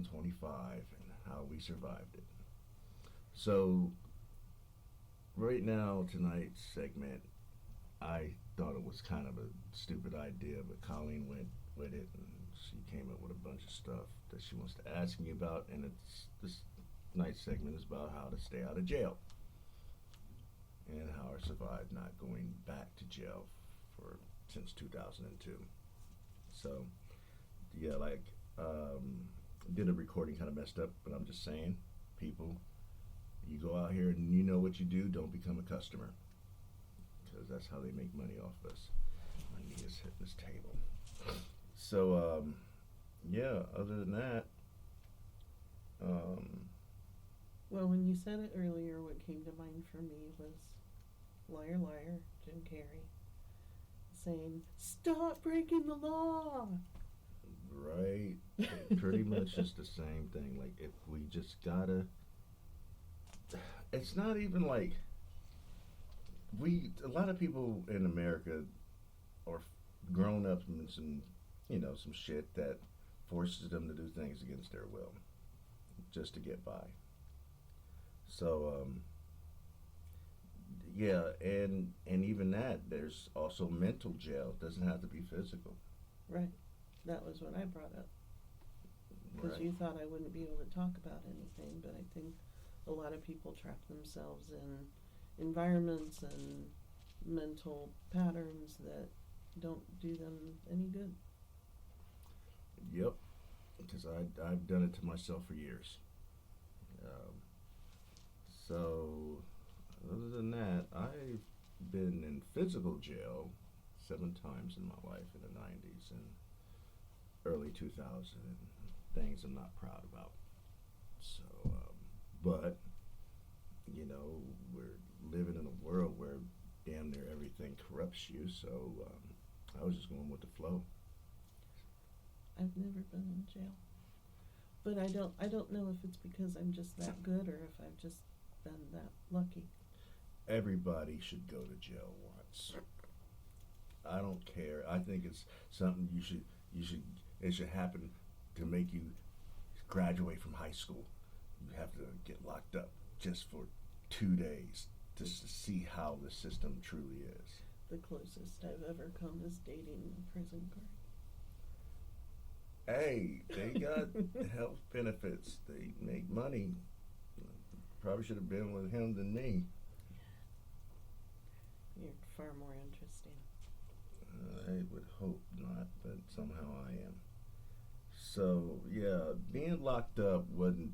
2025 and how we survived it. So, right now, tonight's segment, I thought it was kind of a stupid idea, but Colleen went with it and she came up with a bunch of stuff that she wants to ask me about. And it's this night's segment is about how to stay out of jail and how I survived not going back to jail for since 2002. So, yeah, did a recording kind of messed up, but I'm just saying, people, you go out here and you know what you do, don't become a customer. Because that's how they make money off us. My knee is hitting this table. So, yeah, other than that, well, when you said it earlier, what came to mind for me was Liar Liar, Jim Carrey, saying, "Stop breaking the law!" right, it pretty much just the same thing. Like, if we just gotta, it's not even like, a lot of people in America are grown up in some shit that forces them to do things against their will just to get by. So, yeah, and even that, there's also mental jail. It doesn't have to be physical. Right. That was what I brought up. Because Right. you thought I wouldn't be able to talk about anything, but I think a lot of people trap themselves in environments and mental patterns that don't do them any good. Yep, because I've done it to myself for years. Um, so, other than that, I've been in physical jail 7 times in my life in the 90s and early 2000s, and things I'm not proud about. So, but, we're living in a world where damn near everything corrupts you, so I was just going with the flow. I've never been in jail. But I don't know if it's because I'm just that good or if I've just been that lucky. Everybody should go to jail once. I don't care. I think it's something it should happen to make you graduate from high school. You have to get locked up just for 2 days just to see how the system truly is. The closest I've ever come is dating a prison guard. Hey, they got health benefits. They make money. Probably should have been with him than me. You're far more interesting. I would hope not, but somehow I am. So yeah, being locked up wasn't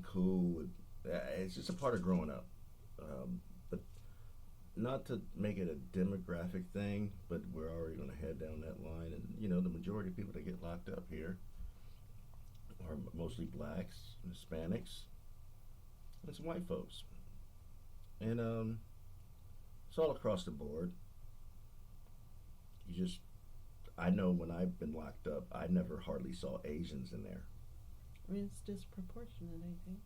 cool. It's just a part of growing up. But not to make it a demographic thing, but we're already going to head down that line. And the majority of people that get locked up here are mostly blacks, Hispanics, and some white folks. And it's all across the board. I know when I've been locked up, I never hardly saw Asians in there. I mean, it's disproportionate, I think.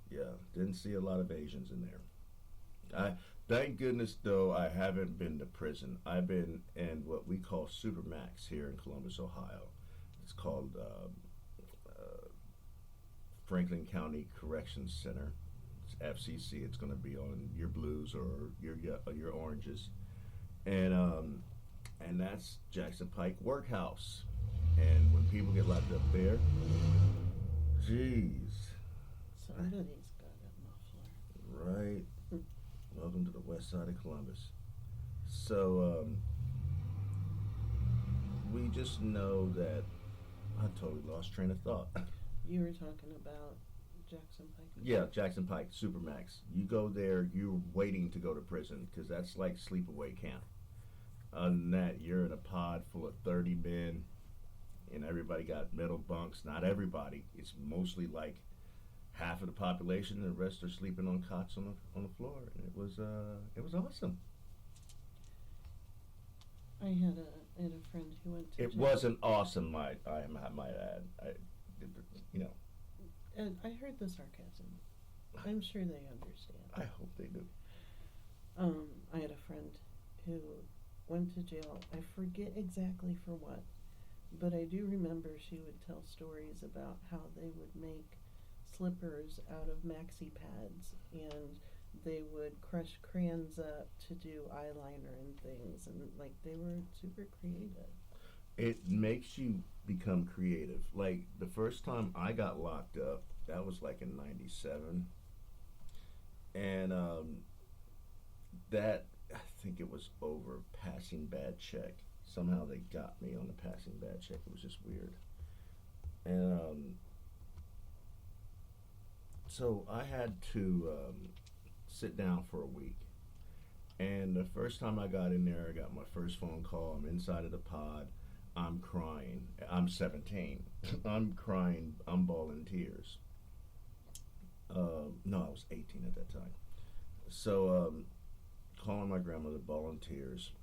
Yeah, didn't see a lot of Asians in there. Thank goodness, though, I haven't been to prison. I've been in what we call Supermax here in Columbus, Ohio. It's called Franklin County Corrections Center. It's FCC. It's going to be on your blues or your oranges, and that's Jackson Pike Workhouse. And when people get locked up there, jeez. Somebody's got a muffler. Right. Welcome to the west side of Columbus. So, we just know that I totally lost train of thought. You were talking about Jackson Pike? Yeah, Jackson Pike, Supermax. You go there, you're waiting to go to prison because that's like sleepaway camp. Other than that, you're in a pod full of 30 men and everybody got metal bunks. Not everybody. It's mostly like half of the population, and the rest are sleeping on cots on the floor. And it was awesome. I had a friend who went to It jail. wasn't awesome, I might add. And I heard the sarcasm. I'm sure they understand. I hope they do. I had a friend who went to jail. I forget exactly for what, But I do remember she would tell stories about how they would make slippers out of maxi pads, and they would crush crayons up to do eyeliner and things, and like they were super creative. It makes you become creative. Like the first time I got locked up, that was like in '97, and that I think it was over passing bad check. Somehow they got me on the passing bad check. It was just weird, and so I had to sit down for a week. And the first time I got in there, I got my first phone call. I'm inside of the pod. I'm crying. I'm 17. I'm crying. I'm bawling tears. No, I was 18 at that time. So, calling my grandmother, bawling tears.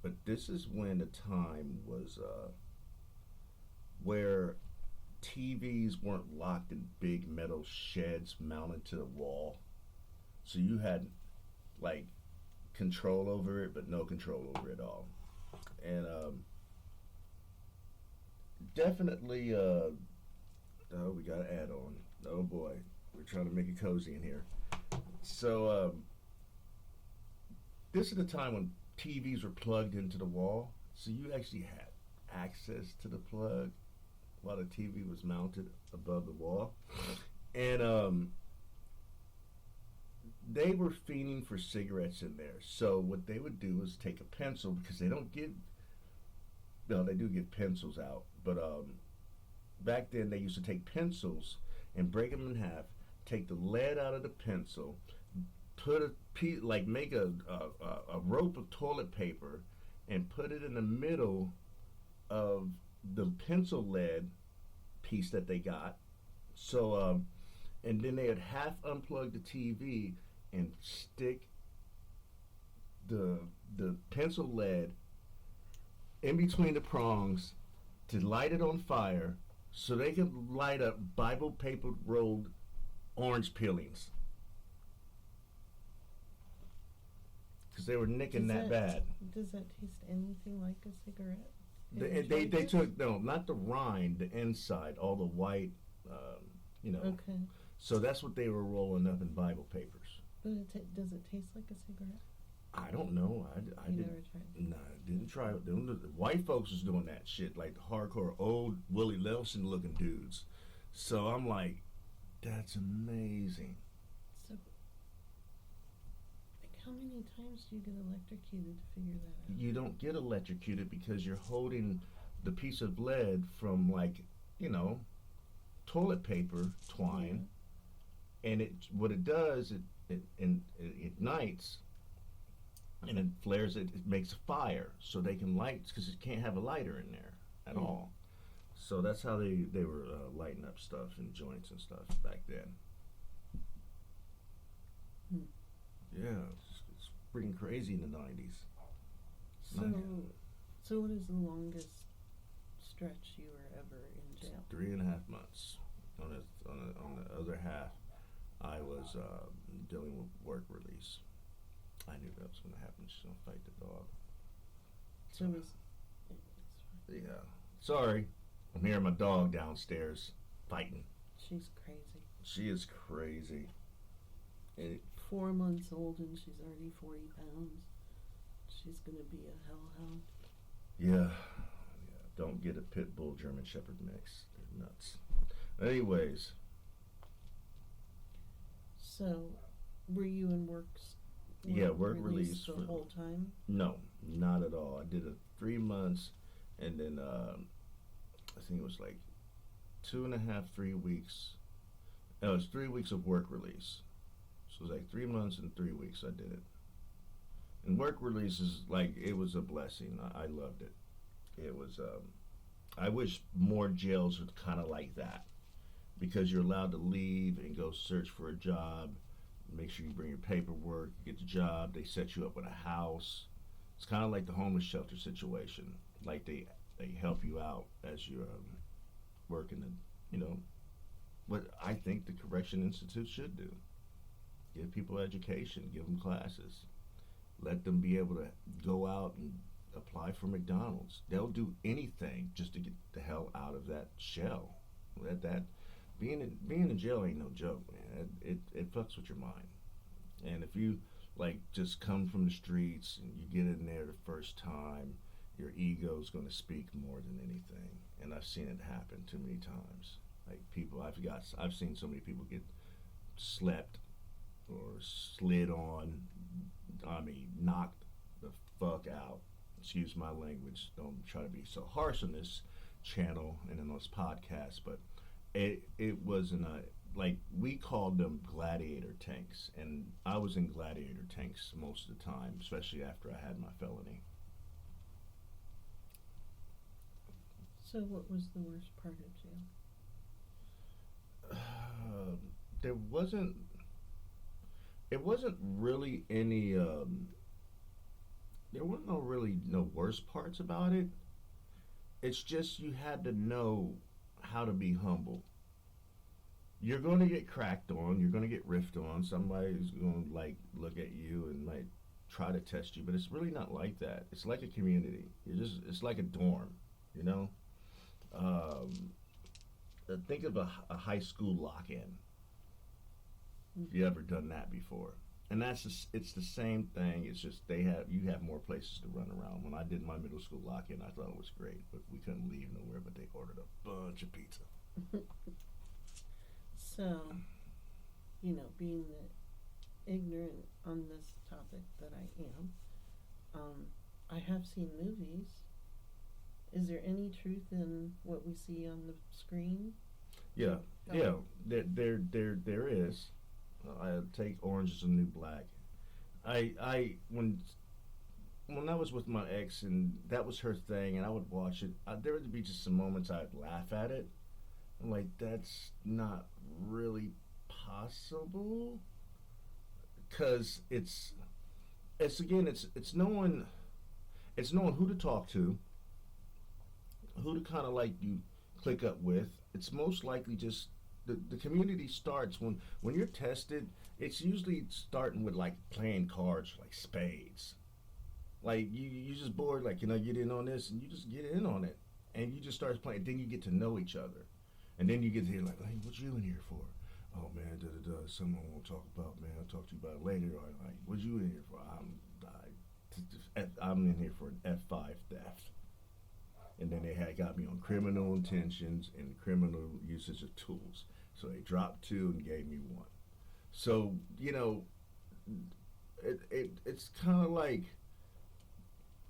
But this is when the time was where TVs weren't locked in big metal sheds mounted to the wall. So you had like control over it, but no control over it all. And definitely, oh, we got to add on. Oh boy, we're trying to make it cozy in here. So this is the time when TVs were plugged into the wall, so you actually had access to the plug while the TV was mounted above the wall. And they were fiending for cigarettes in there. So what they would do is take a pencil, because they don't give, no, they do give pencils out, but back then they used to take pencils and break them in half, take the lead out of the pencil, put a piece, like make a rope of toilet paper and put it in the middle of the pencil lead piece that they got. So and then they would half unplug the TV and stick the pencil lead in between the prongs to light it on fire, so they could light up Bible paper rolled orange peelings, because they were nicking that bad. Does that taste anything like a cigarette? They took, no, not the rind, the inside, all the white, Okay. So that's what they were rolling up in Bible papers. But does it taste like a cigarette? I don't know. I You didn't. never tried? No, I didn't try it. The white folks was doing that shit, like the hardcore old Willie Nelson looking dudes. So I'm like, that's amazing. So, like, how many times do you get electrocuted to figure that out? You don't get electrocuted because you're holding the piece of lead from, like, toilet paper twine, and what it does, it ignites, and it flares it makes a fire, so they can light, because it can't have a lighter in there at all. So that's how they were lighting up stuff and joints and stuff back then. Yeah, it's freaking crazy in the 90s. So what is the longest stretch you were ever in jail? 3.5 months. On the other half, I was dealing with work release. I knew that was going to happen. She's going to fight the dog. So it was. Yeah. Sorry. I'm hearing my dog downstairs fighting. She's crazy. She is crazy. 4 months old and she's already 40 pounds. She's going to be a hellhound. Yeah. Don't get a pit bull German Shepherd mix. They're nuts. Anyways. So, were you in work release the whole time? No, not at all. I did 3 months, and then I think it was like 2.5, 3 weeks. No, it was 3 weeks of work release. So it was like 3 months and 3 weeks I did it. And work release is like, it was a blessing. I loved it. It was, I wish more jails were kind of like that, because you're allowed to leave and go search for a job. Make sure you bring your paperwork, you get the job, they set you up with a house. It's kind of like the homeless shelter situation. Like they help you out as you're working, what I think the Correction Institute should do. Give people education, give them classes. Let them be able to go out and apply for McDonald's. They'll do anything just to get the hell out of that shell. That being in jail ain't no joke, man. It fucks with your mind. And if you like just come from the streets and you get in there the first time, your ego's going to speak more than anything. And I've seen it happen too many times. Like people, I've seen so many people get slept or slid on. I mean, knocked the fuck out. Excuse my language. Don't try to be so harsh on this channel and in this podcast, but it wasn't a, like, we called them gladiator tanks, and I was in gladiator tanks most of the time, especially after I had my felony. So what was the worst part of jail? There wasn't. It wasn't really any. There weren't no worst parts about it. It's just you had to know how to be humble. You're going to get cracked on. You're going to get riffed on. Somebody's going to like look at you and might try to test you, but it's really not like that. It's like a community. It's like a dorm, you know. Think of a high school lock-in. If you ever done that before, and it's the same thing. It's just you have more places to run around. When I did my middle school lock-in, I thought it was great, but we couldn't leave nowhere. But they ordered a bunch of pizza. So, being the ignorant on this topic that I am, I have seen movies. Is there any truth in what we see on the screen? Yeah, there is. I take Orange is the New Black. When I was with my ex and that was her thing, and I would watch it, there would be just some moments I'd laugh at it. I'm like, that's not really possible, because it's knowing who to talk to, who to kind of like you click up with. It's most likely just the community starts when you're tested. It's usually starting with like playing cards, like spades. Like you just bored, like, get in on this, and you just get in on it, and you just start playing. Then you get to know each other, and then you get to hear like, hey, what you in here for? Oh man, someone won't talk about, man. I'll talk to you about it later. Or like, what you in here for? I'm in here for an F5 theft. And then they had got me on criminal intentions and criminal usage of tools. So they dropped 2 and gave me 1. So, it's kind of like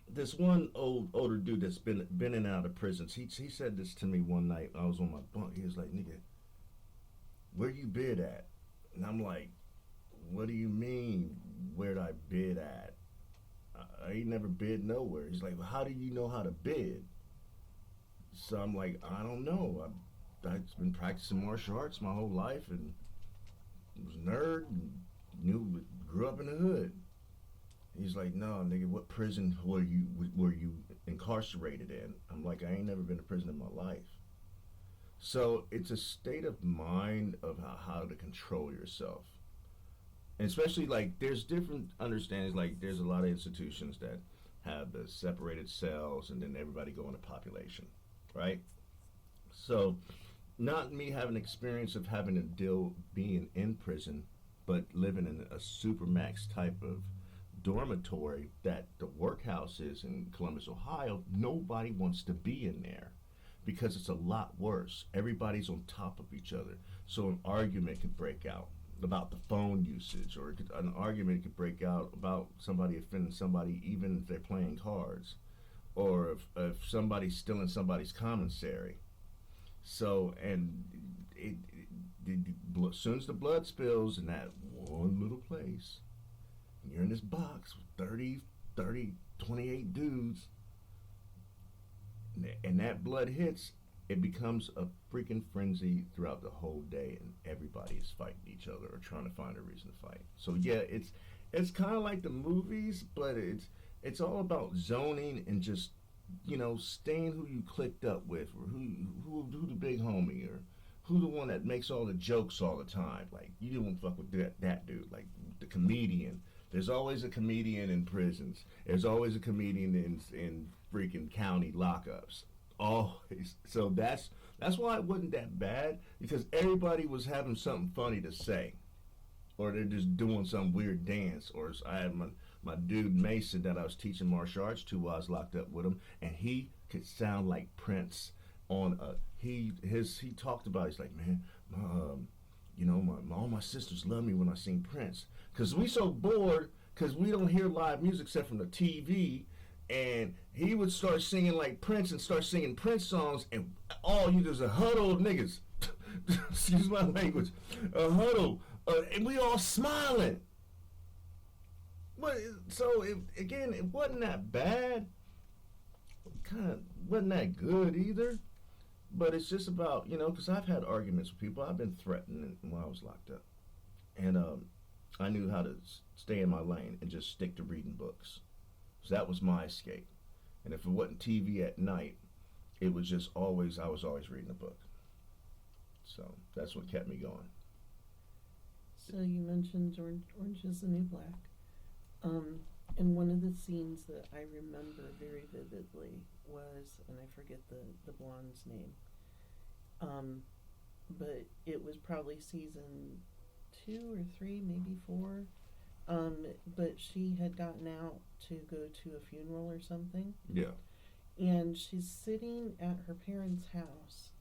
this one older dude that's been in and out of prisons. He said this to me one night. I was on my bunk. He was like, nigga, where you bid at? And I'm like, what do you mean, where'd I bid at? I ain't never bid nowhere. He's like, well, how do you know how to bid? So I'm like, I don't know. I've been practicing martial arts my whole life and was a nerd and grew up in the hood. He's like, no, nigga, what prison were you incarcerated in? I'm like, I ain't never been to prison in my life. So it's a state of mind of how to control yourself. And especially, like, there's different understandings. Like, there's a lot of institutions that have the separated cells and then everybody go into population, right? So not me having experience of having to deal being in prison, but living in a supermax type of dormitory that the workhouse is in Columbus, Ohio. Nobody wants to be in there because it's a lot worse. Everybody's on top of each other. So an argument could break out about the phone usage, or an argument could break out about somebody offending somebody, even if they're playing cards, or if somebody's stealing somebody's commissary. So, and as soon as the blood spills in that one little place, and you're in this box with 28 dudes, and that blood hits, it becomes a freaking frenzy throughout the whole day, and everybody is fighting each other or trying to find a reason to fight. So yeah, it's kind of like the movies, but it's all about zoning and just, staying who you clicked up with, or who the big homie, or who the one that makes all the jokes all the time. Like, you don't fuck with that dude, like the comedian There's always a comedian in prisons. There's always a comedian in freaking county lockups. Always. So that's why it wasn't that bad, because everybody was having something funny to say, or they're just doing some weird dance. Or I had my dude Mason that I was teaching martial arts to while I was locked up with him, and he could sound like Prince on a he talked about, he's like, man, all my sisters love me when I sing Prince, because we so bored because we don't hear live music except from the TV. And he would start singing like Prince and start singing Prince songs, and all you there's a huddle of niggas. Excuse my language, a huddle, and we all smiling. But so it wasn't that bad. Kind of wasn't that good either. But it's just about, because I've had arguments with people. I've been threatened while I was locked up, and I knew how to stay in my lane and just stick to reading books. So that was my escape. And if it wasn't TV at night, it was just I was always reading a book. So that's what kept me going. So you mentioned Orange is the New Black. And one of the scenes that I remember very vividly was, and I forget the blonde's name, but it was probably season 2 or 3, maybe 4. But she had gotten out to go to a funeral or something. Yeah. And she's sitting at her parents' house,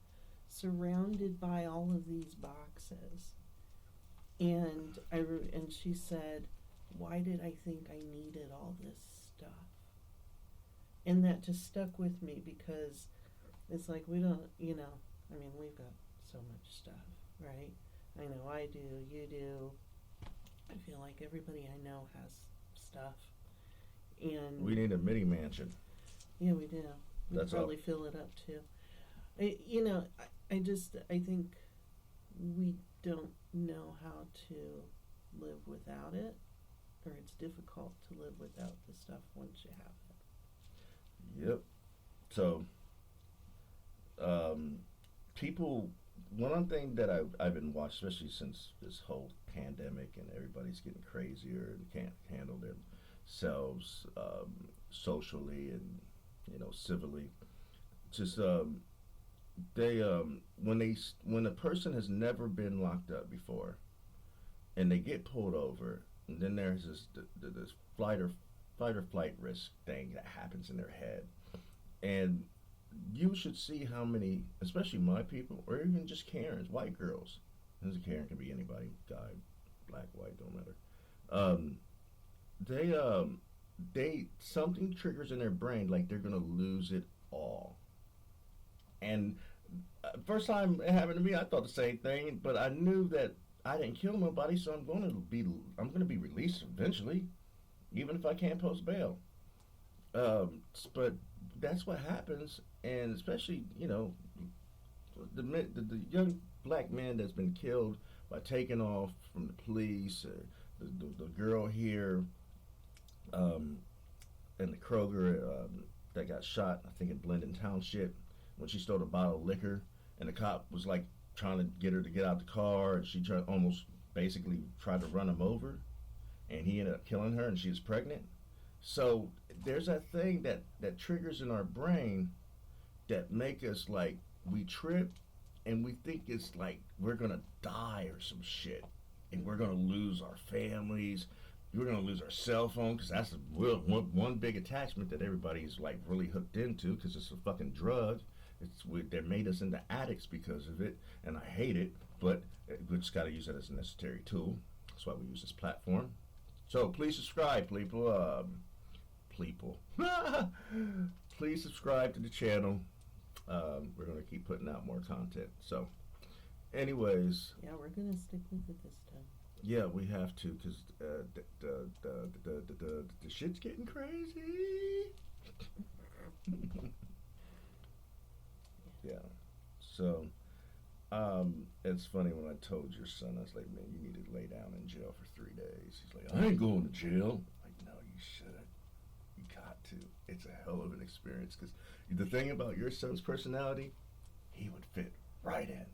surrounded by all of these boxes. And she said, why did I think I needed all this stuff? And that just stuck with me, because it's like, we don't, we've got so much stuff, right? I know I do, you do. I feel like everybody I know has stuff, and we need a mini mansion. Yeah, we do. We probably fill it up too. I think we don't know how to live without it, or it's difficult to live without the stuff once you have it. Yep. So, people. One thing that I've been watching, especially since this whole pandemic and everybody's getting crazier and can't handle themselves socially and civilly, just when a person has never been locked up before and they get pulled over, and then there's this fight or flight risk thing that happens in their head, and you should see how many, especially my people, or even just Karens, white girls. As a Karen can be anybody, guy, black, white, don't matter. They something triggers in their brain like they're gonna lose it all. And first time it happened to me, I thought the same thing, but I knew that I didn't kill nobody, so I'm gonna be released eventually, even if I can't post bail. But that's what happens, and especially the young black man that's been killed by taking off from the police, the girl here, and the Kroger that got shot, I think in Blendon Township, when she stole a bottle of liquor, and the cop was like trying to get her to get out the car, and she basically tried to run him over, and he ended up killing her, and she was pregnant. So there's that thing that triggers in our brain that make us like, we trip and we think it's like we're gonna die or some shit, and we're gonna lose our families, we're gonna lose our cell phone, because that's one big attachment that everybody's like really hooked into, because it's a fucking drug. They made us into addicts because of it, and I hate it, but we just got to use it as a necessary tool. That's why we use this platform. So please subscribe, people. Please subscribe to the channel. We're going to keep putting out more content. So, anyways. Yeah, we're going to stick with it this time. Yeah, we have to, because the shit's getting crazy. Yeah. So, it's funny when I told your son, I was like, man, you need to lay down in jail for 3 days. He's like, I ain't going to jail. I'm like, no, you shouldn't. You got to. It's a hell of an experience, because the thing about your son's personality, he would fit right in.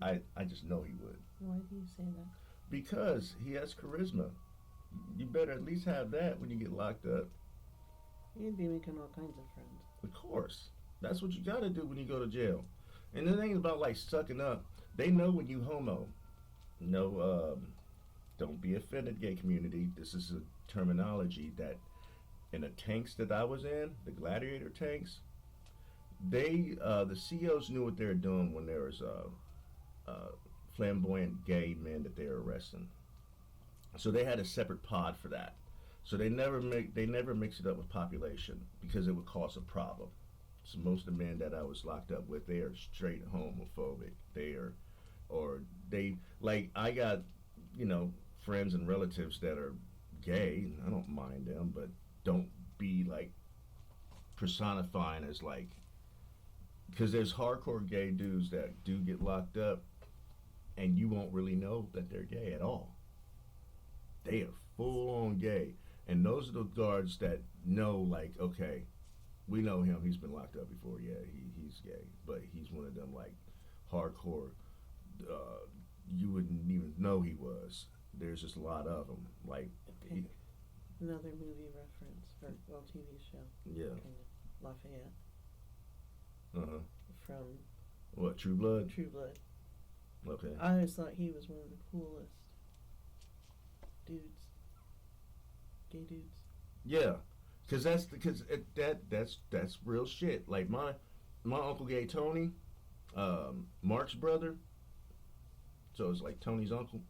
I just know he would. Why do you say that? because he has charisma. You better at least have that when you get locked up. You'd be making all kinds of friends. Of course. That's what you gotta do when you go to jail. And the thing about like sucking up, they know when you homo. No, don't be offended, gay community. This is a terminology that in the tanks that I was in, the gladiator tanks, the COs knew what they were doing when there was flamboyant gay men that they were arresting. So they had a separate pod for that. So they never mix it up with population because it would cause a problem. So most of the men that I was locked up with, they are straight homophobic. They are, or they like I got, friends and relatives that are gay. I don't mind them, but don't be like personifying as like, because there's hardcore gay dudes that do get locked up, and you won't really know that they're gay at all. They are full on gay, and those are the guards that know like, okay, we know him. He's been locked up before. Yeah, he's gay, but he's one of them like hardcore. You wouldn't even know he was. There's just a lot of them. Like Another movie reference, or TV show. Yeah. Kind of Lafayette. From What, True Blood? True Blood. Okay. I always thought he was one of the coolest dudes. Gay dudes. Yeah, that's real shit. Like my uncle gay Tony, Mark's brother. So it's like Tony's uncle.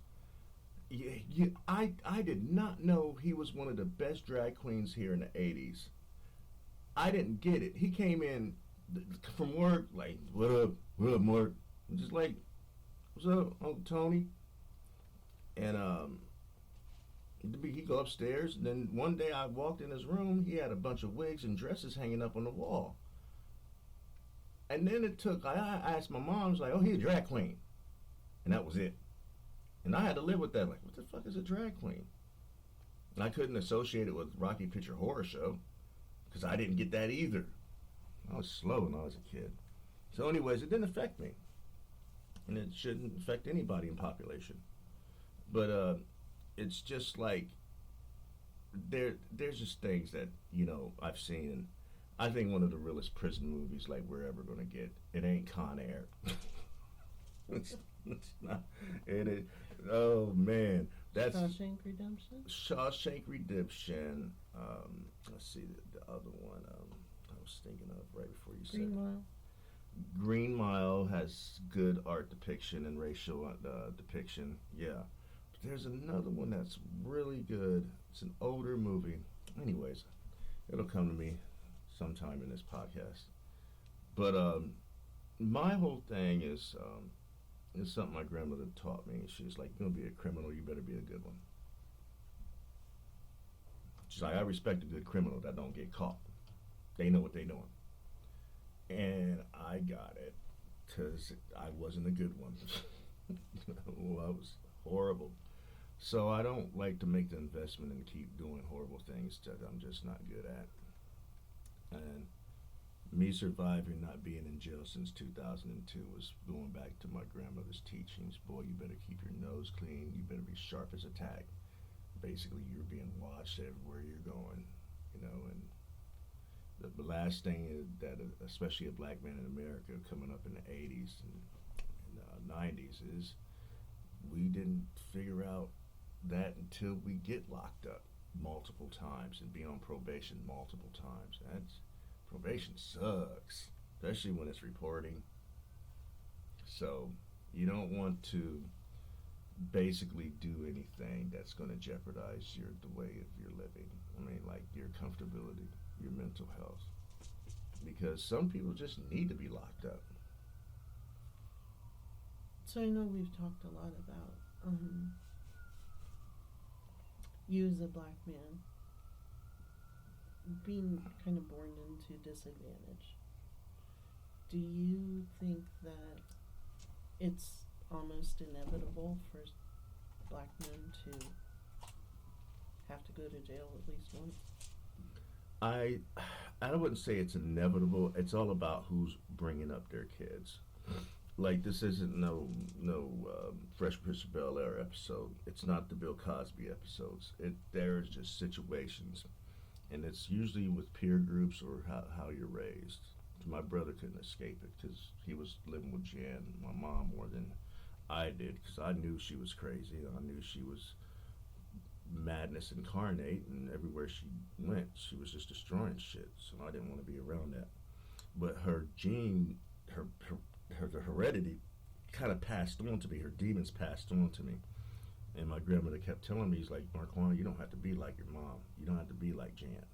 Yeah, I did not know he was one of the best drag queens here in the '80s. I didn't get it. He came in from work like, what up, Mark? I'm just like, what's up, Uncle Tony? And he'd go upstairs, and then one day I walked in his room. He had a bunch of wigs and dresses hanging up on the wall. And then I asked my mom, I was like, oh, he's a drag queen. And that was it. And I had to live with that. Like, what the fuck is a drag queen? And I couldn't associate it with Rocky Picture Horror Show because I didn't get that either. I was slow when I was a kid. So anyways, it didn't affect me. And it shouldn't affect anybody in population. But it's just like there's just things that, I've seen. And I think one of the realest prison movies like we're ever going to get, it ain't Con Air. It's not. Oh man, that's Shawshank Redemption. Shawshank Redemption. Let's see the other one. I was thinking of right before you said. Green Mile. Green Mile has good art depiction and racial depiction. Yeah, but there's another one that's really good. It's an older movie. Anyways, it'll come to me sometime in this podcast. But my whole thing is. It's something my grandmother taught me. She's like, you're going to be a criminal, you better be a good one. She's like, I respect a good criminal that don't get caught. They know what they're doing. And I got it because I wasn't a good one. I was horrible. So I don't like to make the investment and keep doing horrible things that I'm just not good at. And me surviving not being in jail since 2002 was going back to my grandmother's teachings. Boy, you better keep your nose clean. You better be sharp as a tack. Basically, you're being watched everywhere you're going, and the last thing is that, especially a black man in America coming up in the 80s and 90s, is we didn't figure out that until we get locked up multiple times and be on probation multiple times. Probation sucks, especially when it's reporting. So you don't want to basically do anything that's going to jeopardize the way of your living. I mean, like your comfortability, your mental health. Because some people just need to be locked up. So I know we've talked a lot about you as a black man being kind of born into disadvantage. Do you think that it's almost inevitable for black men to have to go to jail at least once? I wouldn't say it's inevitable. It's all about who's bringing up their kids. like this isn't no Fresh Prince of Bel Air episode. It's not the Bill Cosby episodes. There's just situations, and it's usually with peer groups or how you're raised. My brother couldn't escape it because he was living with Jan, my mom, more than I did, because I knew she was crazy. I knew she was madness incarnate, and everywhere she went, she was just destroying shit. So I didn't want to be around that. But her gene, her heredity, kind of passed on to me. Her demons passed on to me. And my grandmother kept telling me, he's like, Marquan, you don't have to be like your mom. You don't have to be like Jan.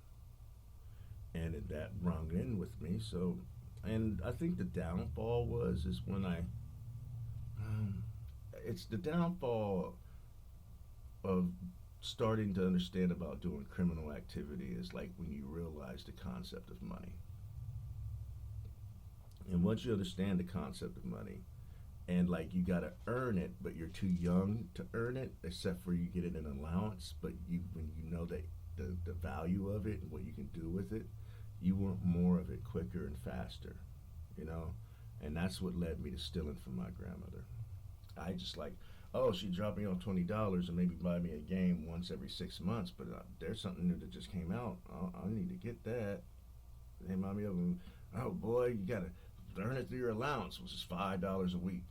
And that rung in with me. So, and I think the downfall is when it's the downfall of starting to understand about doing criminal activity is like when you realize the concept of money. And once you understand the concept of money, and like you gotta earn it, but you're too young to earn it, except for you get it in allowance, but when you know that the value of it and what you can do with it, you want more of it quicker and faster, you know? And that's what led me to stealing from my grandmother. I just like, oh, she dropped me off $20 and maybe buy me a game once every 6 months, but there's something new that just came out. I need to get that. They remind me of, oh boy, you gotta earn it through your allowance, which is $5 a week.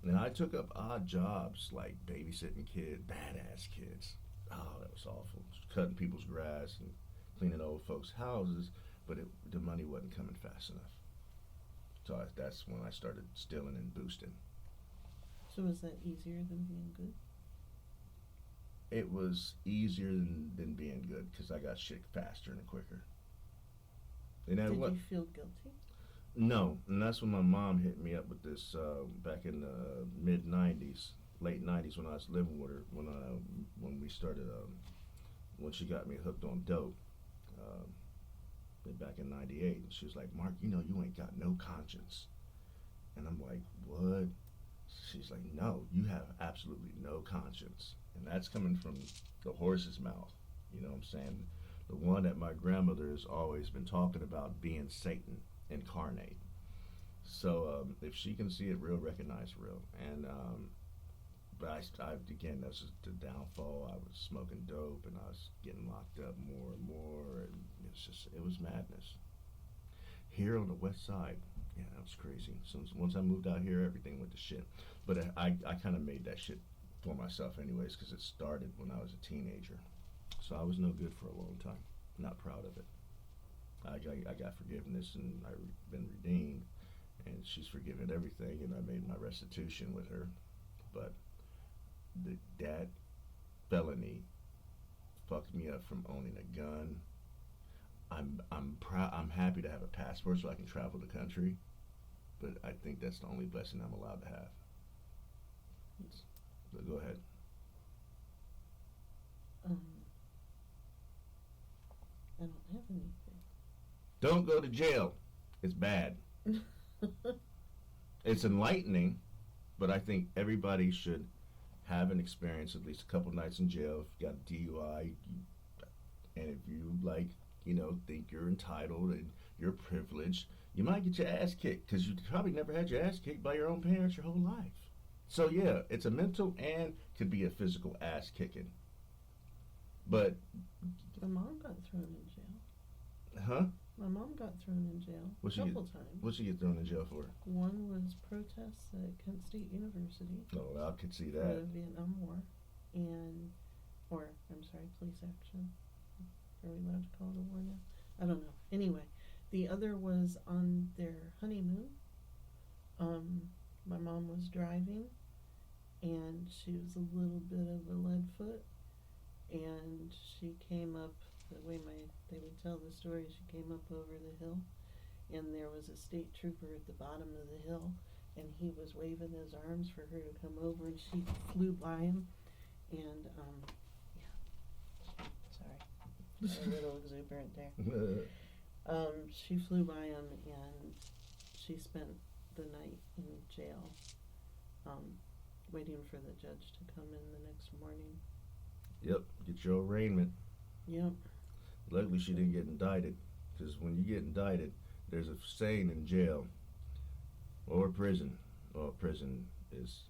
And I took up odd jobs like babysitting kids, badass kids. Oh, that was awful. Cutting people's grass and cleaning old folks' houses, but the money wasn't coming fast enough. So that's when I started stealing and boosting. So was that easier than being good? It was easier than being good because I got shit faster and quicker. Did you feel guilty? No, and that's when my mom hit me up with this back in the mid-'90s, late '90s, when I was living with her, when we started, when she got me hooked on dope, back in '98, and she was like, Mark, you know you ain't got no conscience. And I'm like, what? She's like, no, you have absolutely no conscience. And that's coming from the horse's mouth, you know what I'm saying? The one that my grandmother has always been talking about, being Satan incarnate. So if she can see it real, recognize real. And but I again, that's just the downfall. I was smoking dope and I was getting locked up more and more, and it was madness. Here on the west side, yeah, that was crazy. So once I moved out here, everything went to shit. But I kind of made that shit for myself anyways, because it started when I was a teenager. So I was no good for a long time. Not proud of it. I got forgiveness and I've been redeemed, and she's forgiven everything, and I made my restitution with her. But that felony fucked me up from owning a gun. I'm proud. I'm happy to have a passport so I can travel the country, but I think that's the only blessing I'm allowed to have. So go ahead. I don't have anything. Don't go to jail. It's bad. It's enlightening, but I think everybody should have an experience, at least a couple nights in jail. If you got a DUI, and if you think you're entitled and you're privileged, you might get your ass kicked because you probably never had your ass kicked by your own parents your whole life. So yeah, it's a mental and could be a physical ass kicking. But my mom got thrown in jail. Huh? My mom got thrown in jail a couple times. What'd she get thrown in jail for? One was protests at Kent State University. Oh, I could see that. For the Vietnam War, police action. Are we allowed to call it a war now? I don't know. Anyway, the other was on their honeymoon. My mom was driving, and she was a little bit of a lead foot, and she came up, the way they would tell the story, she came up over the hill, and there was a state trooper at the bottom of the hill, and he was waving his arms for her to come over, and she flew by him, and sorry, a little exuberant there. She flew by him, and she spent the night in jail, waiting for the judge to come in the next morning. Yep, get your arraignment. Yep. Luckily she didn't get indicted, because when you get indicted, there's a saying in jail, or prison. Well, prison is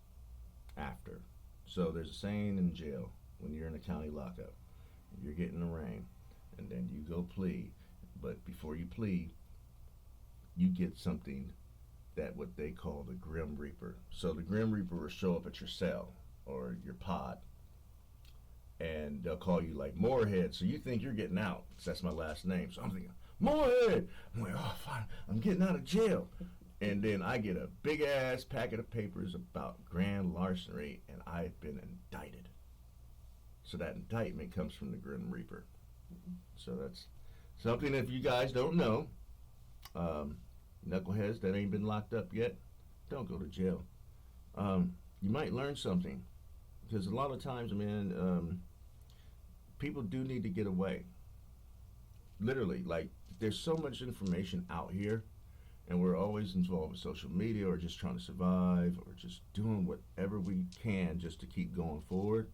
after. So there's a saying in jail when you're in a county lockup, you're getting arraigned, and then you go plead. But before you plead, you get something that what they call the Grim Reaper. So the Grim Reaper will show up at your cell or your pod, and they'll call you like Moorehead. So you think you're getting out, 'cause that's my last name. So I'm thinking, Moorehead! I'm like, oh, fine, I'm getting out of jail. And then I get a big ass packet of papers about grand larceny, and I've been indicted. So that indictment comes from the Grim Reaper. So that's something if you guys don't know. Knuckleheads that ain't been locked up yet, don't go to jail. You might learn something, because a lot of times, man, people do need to get away. Literally, like, there's so much information out here, and we're always involved with social media or just trying to survive or just doing whatever we can just to keep going forward.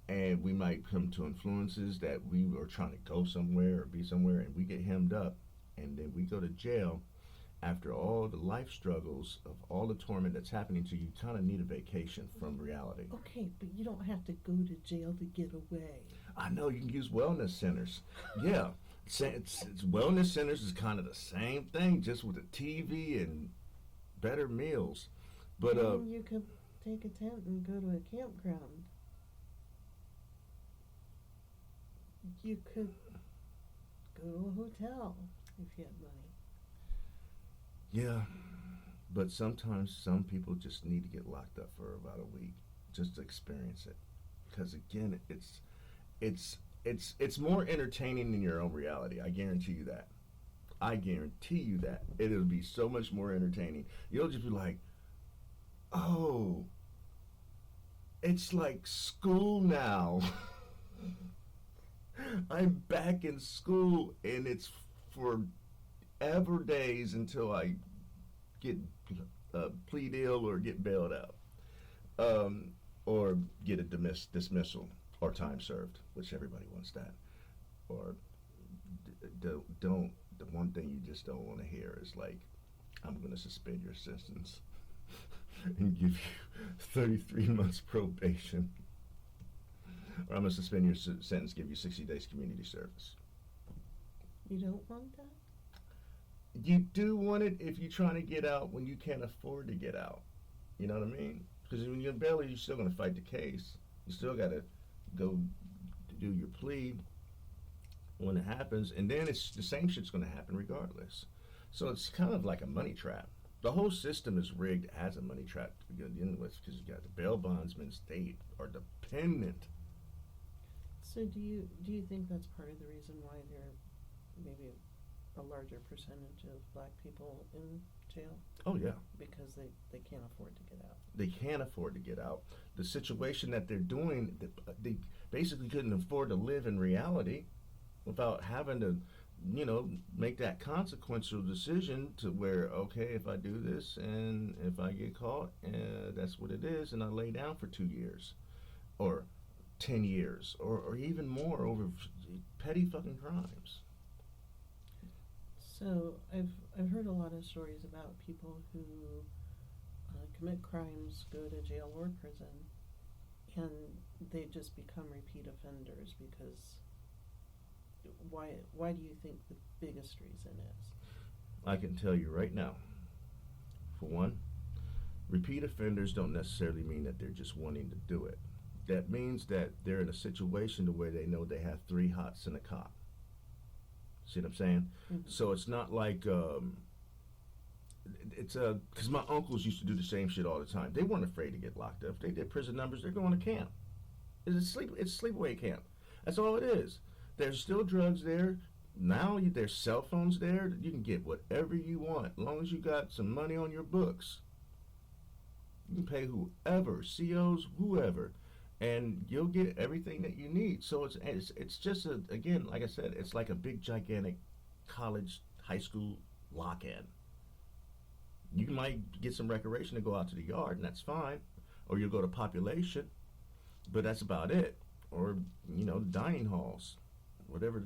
And we might come to influences that we are trying to go somewhere or be somewhere, and we get hemmed up, and then we go to jail. After all the life struggles of all the torment that's happening to you, you kind of need a vacation from reality. Okay, but you don't have to go to jail to get away. I know, you can use wellness centers. Yeah, it's wellness centers is kind of the same thing, just with the TV and better meals. But you could take a tent and go to a campground. You could go to a hotel if you had money. Yeah, but sometimes some people just need to get locked up for about a week just to experience it, because again, it's more entertaining than your own reality. I guarantee you that. I guarantee you that it'll be so much more entertaining. You'll just be like, oh, it's like school now. I'm back in school, and it's forever days until I get plea deal or get bailed out, or get a dismissal or time served, which everybody wants that. Or don't. The one thing you just don't want to hear is like, I'm going to suspend your sentence and give you 33 months probation. Or I'm going to suspend your sentence, give you 60 days community service. You don't want that? You do want it if you're trying to get out when you can't afford to get out. You know what I mean? Because when you're in bail, you're still going to fight the case. You still got to go do your plea when it happens. And then it's the same shit's going to happen regardless. So it's kind of like a money trap. The whole system is rigged as a money trap to begin with, because you got the bail bondsmen, state are dependent. So do you think that's part of the reason why there maybe a larger percentage of black people in jail? Oh, yeah. Because they can't afford to get out. They can't afford to get out. The situation that they're doing, they basically couldn't afford to live in reality without having to, make that consequential decision to where, okay, if I do this and if I get caught, that's what it is, and I lay down for 2 years or 10 years or even more over petty fucking crimes. So I've heard a lot of stories about people who commit crimes, go to jail or prison, and they just become repeat offenders. Because why do you think the biggest reason is? I can tell you right now. For one, repeat offenders don't necessarily mean that they're just wanting to do it. That means that they're in a situation to where they know they have 3 hots and a cop. See what I'm saying? Mm-hmm. So it's not like it's because my uncles used to do the same shit all the time. They weren't afraid to get locked up. If they did prison numbers, they're going to camp. It's sleepaway camp. That's all it is. There's still drugs there. Now there's cell phones there. You can get whatever you want as long as you got some money on your books. You can pay whoever, COs, whoever, and you'll get everything that you need. So it's just again, like I said, it's like a big gigantic college, high school lock-in. You might get some recreation to go out to the yard, and that's fine, or you'll go to population, but that's about it. Or dining halls, whatever.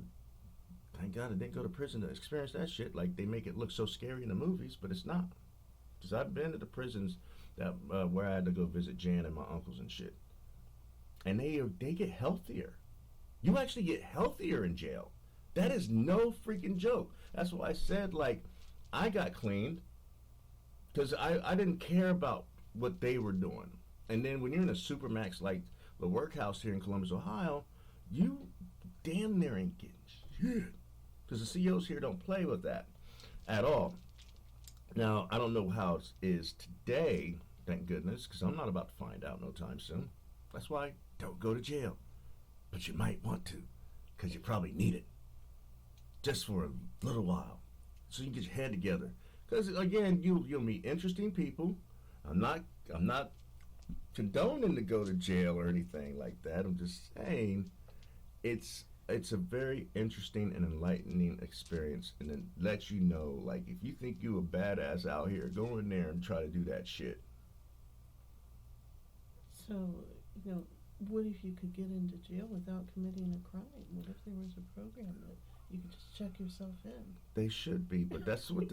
Thank God I didn't go to prison to experience that shit. Like, they make it look so scary in the movies, but it's not. Because I've been to the prisons that where I had to go visit Jan and my uncles and shit, and they get healthier. You actually get healthier in jail. That is no freaking joke. That's why I said, like, I got cleaned because I didn't care about what they were doing. And then when you're in a supermax like the workhouse here in Columbus, Ohio, you damn near ain't getting shit. Because the CEOs here don't play with that at all. Now, I don't know how it is today, thank goodness, because I'm not about to find out no time soon. That's why don't go to jail. But you might want to, because you probably need it. Just for a little while. So you can get your head together. Because, again, you'll meet interesting people. I'm not condoning to go to jail or anything like that. I'm just saying it's a very interesting and enlightening experience, and it lets you know, like, if you think you a badass out here, go in there and try to do that shit. So, what if you could get into jail without committing a crime? What if there was a program that you could just check yourself in? They should be, but that's what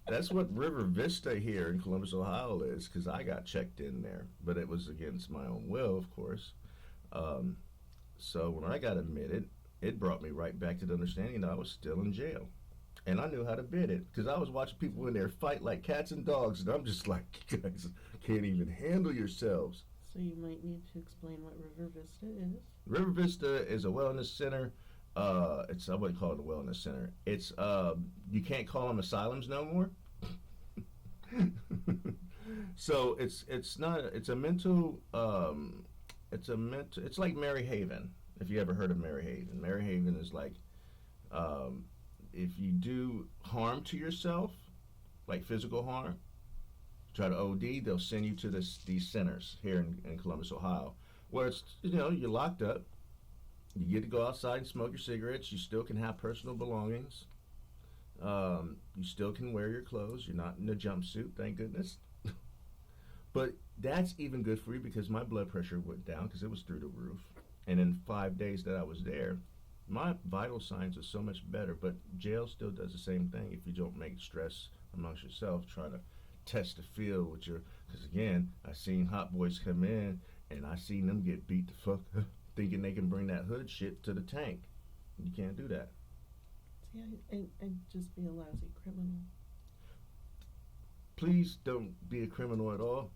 that's what River Vista here in Columbus, Ohio is, because I got checked in there, but it was against my own will, of course. So when I got admitted, it brought me right back to the understanding that I was still in jail. And I knew how to bid it, because I was watching people in there fight like cats and dogs, and I'm just like, you guys can't even handle yourselves. So you might need to explain what River Vista is. River Vista is a wellness center. I wouldn't call it a wellness center. It's you can't call them asylums no more. So it's a mental it's like Mary Haven, if you ever heard of Mary Haven. Mary Haven is like if you do harm to yourself, like physical harm, try to OD, they'll send you to these centers here in Columbus, Ohio, where it's you're locked up. You get to go outside and smoke your cigarettes. You still can have personal belongings. You still can wear your clothes. You're not in a jumpsuit, thank goodness. But that's even good for you, because my blood pressure went down because it was through the roof. And in 5 days that I was there, my vital signs are so much better. But jail still does the same thing if you don't make stress amongst yourself, try to test the field with your, because again, I seen hot boys come in and I seen them get beat the fuck up, thinking they can bring that hood shit to the tank. You can't do that. See, I'd just be a lousy criminal. Please don't be a criminal at all.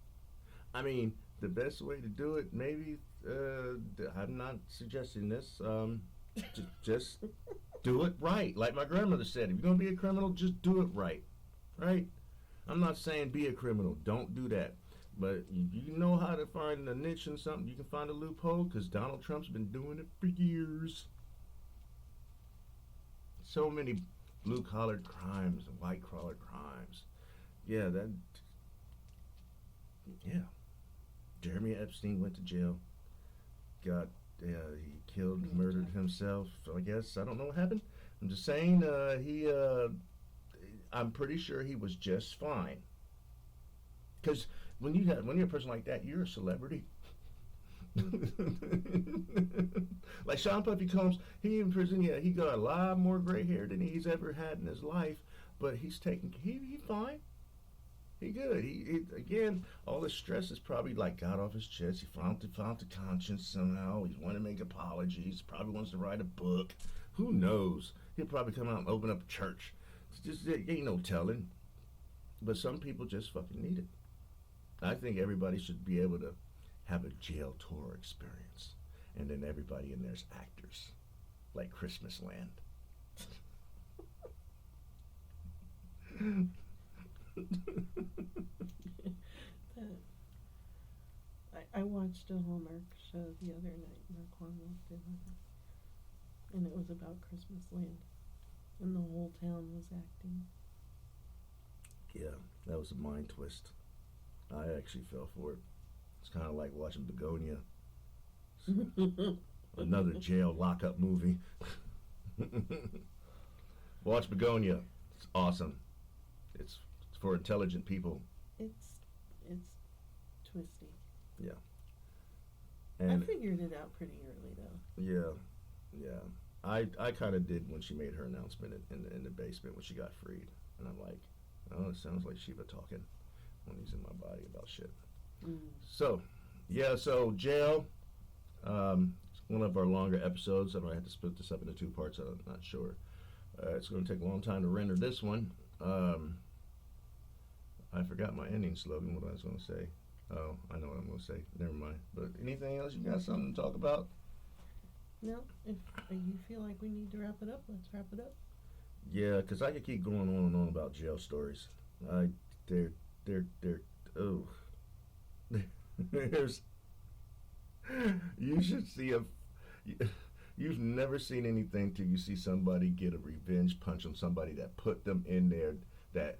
I mean, the best way to do it, maybe, I'm not suggesting this, just do it right. Like my grandmother said, if you're going to be a criminal, just do it right. Right? I'm not saying be a criminal. Don't do that. But you know how to find a niche in something. You can find a loophole, because Donald Trump's been doing it for years. So many blue-collar crimes and white-collar crimes. Yeah. Jeremy Epstein went to jail. He killed, murdered himself, I guess. I don't know what happened. I'm just saying, I'm pretty sure he was just fine. Because when you're a person like that, you're a celebrity. Like Sean Puffy Combs, he in prison, he got a lot more gray hair than he's ever had in his life, but he fine. He good. He again, all the stress is probably like got off his chest. He found the conscience somehow. He's wanting to make apologies. Probably wants to write a book. Who knows? He'll probably come out and open up a church. It's just, ain't no telling. But some people just fucking need it. I think everybody should be able to have a jail tour experience. And then everybody in there's actors. Like Christmas Land. I watched a Hallmark show the other night, Marquan Moorehead, and it was about Christmas Land, and the whole town was acting. Yeah, that was a mind twist. I actually fell for it. It's kind of like watching Begonia. Another jail lockup movie. Watch Begonia. It's awesome. It's for intelligent people. It's twisty. Yeah. And I figured it out pretty early, though. Yeah. I kind of did when she made her announcement in the basement when she got freed, and I'm like, Oh, it sounds like Shiva talking when he's in my body about shit. Mm. So, yeah, so jail. It's one of our longer episodes. I might have to split this up into two parts. I'm not sure. It's going to take a long time to render this one. I forgot my ending slogan, what I was going to say. Oh, I know what I'm going to say. Never mind. But anything else? You got something to talk about? No, if you feel like we need to wrap it up, let's wrap it up. Yeah, because I could keep going on and on about jail stories. They're, oh. There's, you should see you've never seen anything till you see somebody get a revenge punch on somebody that put them in there, that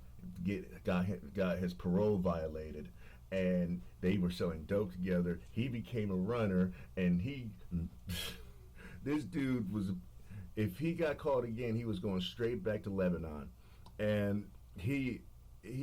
got his parole violated, and they were selling dope together. He became a runner, and this dude was, if he got caught again, he was going straight back to Lebanon, and he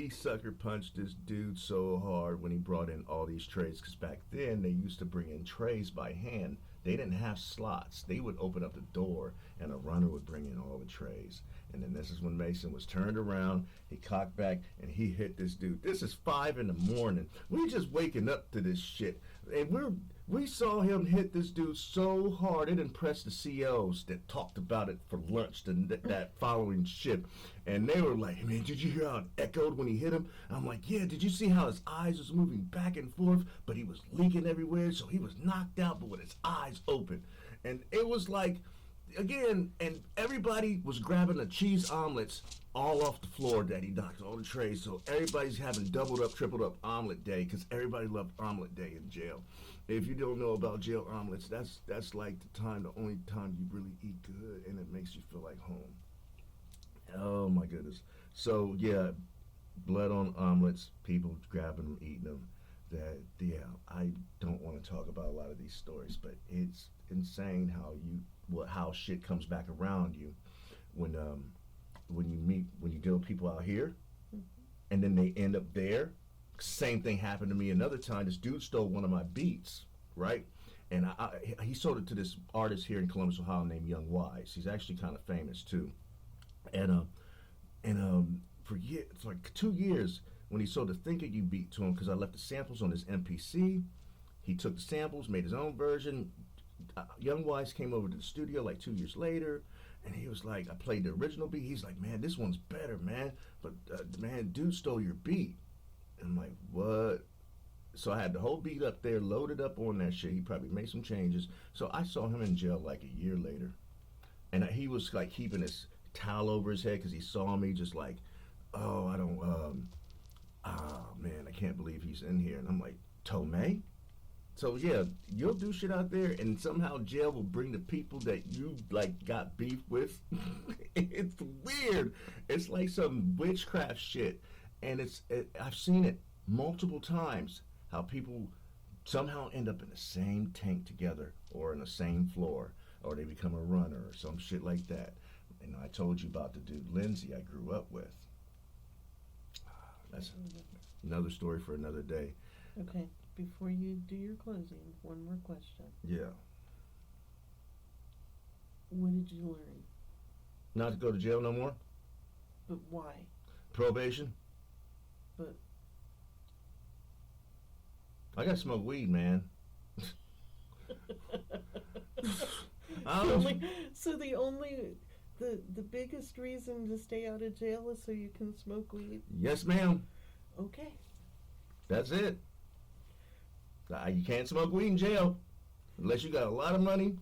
sucker punched this dude so hard when he brought in all these trays, because back then they used to bring in trays by hand. They didn't have slots. They would open up the door and a runner would bring in all the trays. And then this is when Mason was turned around, he cocked back, and he hit this dude. This is 5 a.m. We just waking up to this shit. And we saw him hit this dude so hard, it impressed the COs that talked about it for lunch that following shift. And they were like, man, did you hear how it echoed when he hit him? I'm like, yeah, did you see how his eyes was moving back and forth, but he was leaking everywhere, so he was knocked out, but with his eyes open. And it was like, again, and everybody was grabbing the cheese omelets all off the floor that he knocked, all the trays. So everybody's having doubled up, tripled up omelet day, because everybody loved omelet day in jail. If you don't know about jail omelets, that's like the only time you really eat good, and it makes you feel like home. Oh my goodness. So yeah, blood on omelets, people grabbing them, eating them. I don't want to talk about a lot of these stories, but it's insane how shit comes back around you when you deal with people out here, and then they end up there. Same thing happened to me another time. This dude stole one of my beats, right? And he sold it to this artist here in Columbus, Ohio, named Young Wise. He's actually kind of famous too. And for like 2 years, when he sold the Think of You beat to him, because I left the samples on his MPC, he took the samples, made his own version. Young Wise came over to the studio like 2 years later, and he was like, I played the original beat. He's like, man, this one's better, man. But man, dude stole your beat. And I'm like, what? So I had the whole beat up there, loaded up on that shit. He probably made some changes. So I saw him in jail like a year later, and he was like keeping his towel over his head because he saw me, just like, oh, man, I can't believe he's in here. And I'm like, Tomei? So yeah, you'll do shit out there, and somehow jail will bring the people that you like got beef with. It's weird. It's like some witchcraft shit, and I've seen it multiple times. How people somehow end up in the same tank together, or in the same floor, or they become a runner or some shit like that. And I told you about the dude Lindsay I grew up with. That's another story for another day. Okay, before you do your closing, one more question. Yeah. What did you learn? Not to go to jail no more? But why? Probation? But I gotta smoke weed, man. The biggest reason to stay out of jail is so you can smoke weed? Yes, ma'am. Okay. That's it. You can't smoke weed in jail unless you got a lot of money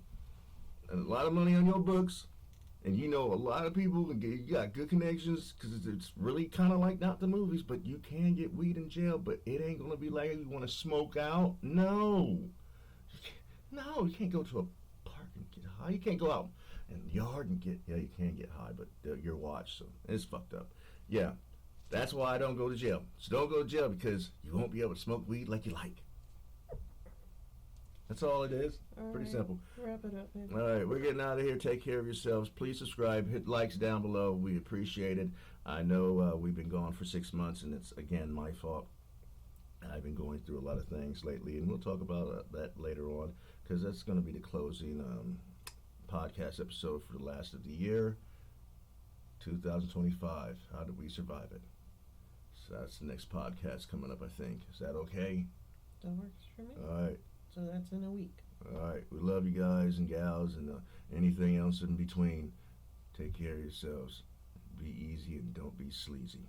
and a lot of money on your books, and you know a lot of people, and you got good connections, because it's really kind of like not the movies, but you can get weed in jail, but it ain't going to be like you want to smoke out. No, you can't go to a park and get high. You can't go out in the yard and you can get high, but you're watched, so it's fucked up. Yeah, that's why I don't go to jail. So don't go to jail, because you won't be able to smoke weed like you like. That's all it is. Pretty simple. Wrap it up, baby. All right, we're getting out of here. Take care of yourselves. Please subscribe. Hit likes down below. We appreciate it. I know we've been gone for 6 months, and it's, again, my fault. I've been going through a lot of things lately, and we'll talk about that later on, because that's going to be the closing podcast episode for the last of the year, 2025. How did we survive it? So that's the next podcast coming up, I think. Is that okay? That works for me. All right. So that's in a week. All right. We love you guys and gals and anything else in between. Take care of yourselves. Be easy and don't be sleazy.